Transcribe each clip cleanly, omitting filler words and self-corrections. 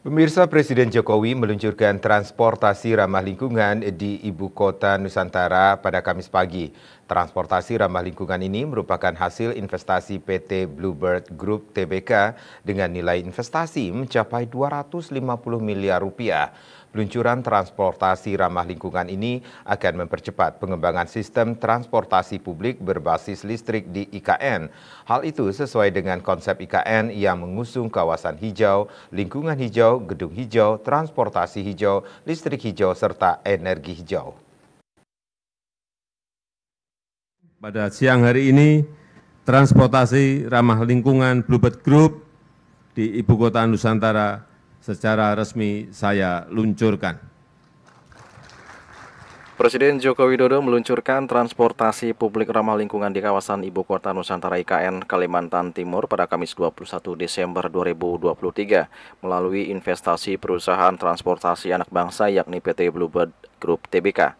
Pemirsa, Presiden Jokowi meluncurkan transportasi ramah lingkungan di Ibu Kota Nusantara pada Kamis pagi. Transportasi ramah lingkungan ini merupakan hasil investasi PT Bluebird Group Tbk dengan nilai investasi mencapai 250 miliar rupiah. Peluncuran transportasi ramah lingkungan ini akan mempercepat pengembangan sistem transportasi publik berbasis listrik di IKN. Hal itu sesuai dengan konsep IKN yang mengusung kawasan hijau, lingkungan hijau, gedung hijau, transportasi hijau, listrik hijau, serta energi hijau. Pada siang hari ini, transportasi ramah lingkungan Bluebird Group di Ibu Kota Nusantara secara resmi saya luncurkan. Presiden Joko Widodo meluncurkan transportasi publik ramah lingkungan di kawasan Ibu Kota Nusantara IKN Kalimantan Timur pada Kamis 21 Desember 2023 melalui investasi perusahaan transportasi anak bangsa yakni PT Bluebird Group Tbk.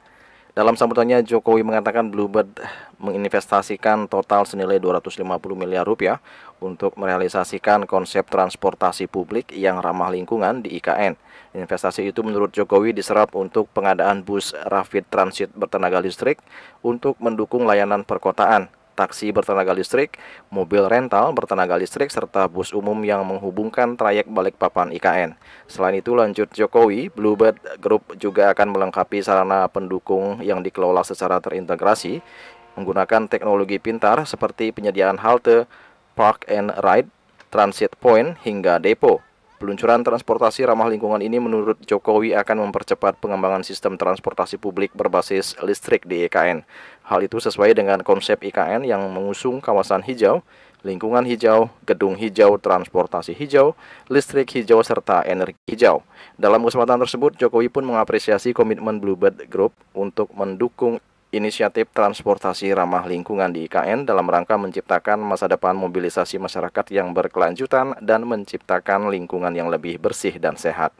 Dalam sambutannya, Jokowi mengatakan Bluebird menginvestasikan total senilai 250 miliar rupiah untuk merealisasikan konsep transportasi publik yang ramah lingkungan di IKN. Investasi itu menurut Jokowi diserap untuk pengadaan bus rapid transit bertenaga listrik untuk mendukung layanan perkotaan, taksi bertenaga listrik, mobil rental bertenaga listrik, serta bus umum yang menghubungkan trayek Balikpapan IKN. Selain itu, lanjut Jokowi, Bluebird Group juga akan melengkapi sarana pendukung yang dikelola secara terintegrasi menggunakan teknologi pintar seperti penyediaan halte, park and ride, transit point, hingga depo. Peluncuran transportasi ramah lingkungan ini menurut Jokowi akan mempercepat pengembangan sistem transportasi publik berbasis listrik di IKN. Hal itu sesuai dengan konsep IKN yang mengusung kawasan hijau, lingkungan hijau, gedung hijau, transportasi hijau, listrik hijau, serta energi hijau. Dalam kesempatan tersebut, Jokowi pun mengapresiasi komitmen Bluebird Group untuk mendukung inisiatif transportasi ramah lingkungan di IKN dalam rangka menciptakan masa depan mobilisasi masyarakat yang berkelanjutan dan menciptakan lingkungan yang lebih bersih dan sehat.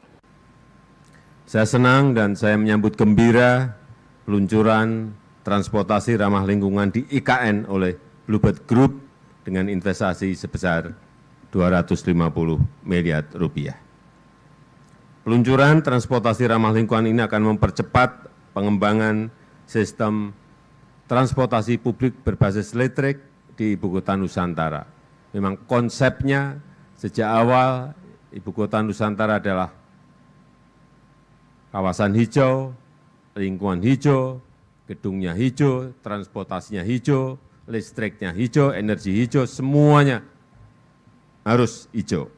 Saya senang dan saya menyambut gembira peluncuran transportasi ramah lingkungan di IKN oleh Bluebird Group dengan investasi sebesar 250 miliar rupiah. Peluncuran transportasi ramah lingkungan ini akan mempercepat pengembangan sistem transportasi publik berbasis listrik di Ibu Kota Nusantara. Memang konsepnya sejak awal Ibu Kota Nusantara adalah kawasan hijau, lingkungan hijau, gedungnya hijau, transportasinya hijau, listriknya hijau, energi hijau, semuanya harus hijau.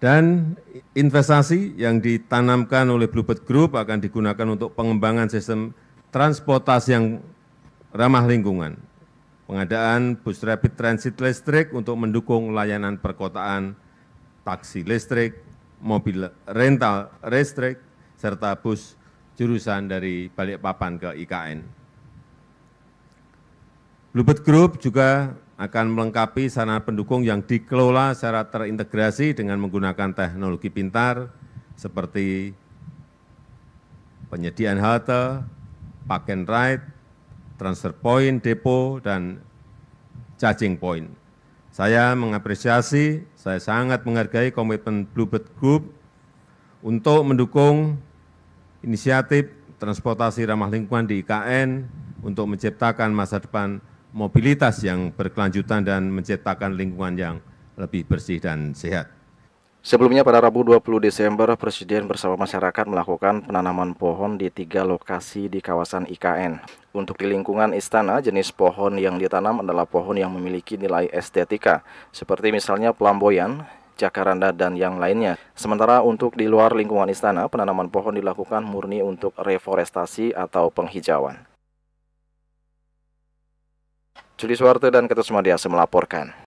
Dan investasi yang ditanamkan oleh Bluebird Group akan digunakan untuk pengembangan sistem transportasi yang ramah lingkungan. Pengadaan bus rapid transit listrik untuk mendukung layanan perkotaan, taksi listrik, mobil rental listrik, serta bus jurusan dari Balikpapan ke IKN. Bluebird Group juga akan melengkapi sarana pendukung yang dikelola secara terintegrasi dengan menggunakan teknologi pintar seperti penyediaan halte, park and ride, transfer point, depo, dan charging point. Saya mengapresiasi, saya sangat menghargai komitmen Bluebird Group untuk mendukung inisiatif transportasi ramah lingkungan di IKN untuk menciptakan masa depan mobilitas yang berkelanjutan dan menciptakan lingkungan yang lebih bersih dan sehat. Sebelumnya pada Rabu 20 Desember, Presiden bersama masyarakat melakukan penanaman pohon di 3 lokasi di kawasan IKN. Untuk di lingkungan istana, jenis pohon yang ditanam adalah pohon yang memiliki nilai estetika, seperti misalnya pelamboyan, jakaranda, dan yang lainnya. Sementara untuk di luar lingkungan istana, penanaman pohon dilakukan murni untuk reforestasi atau penghijauan. Juli Suwarte dan Ketut Sumadiasa melaporkan.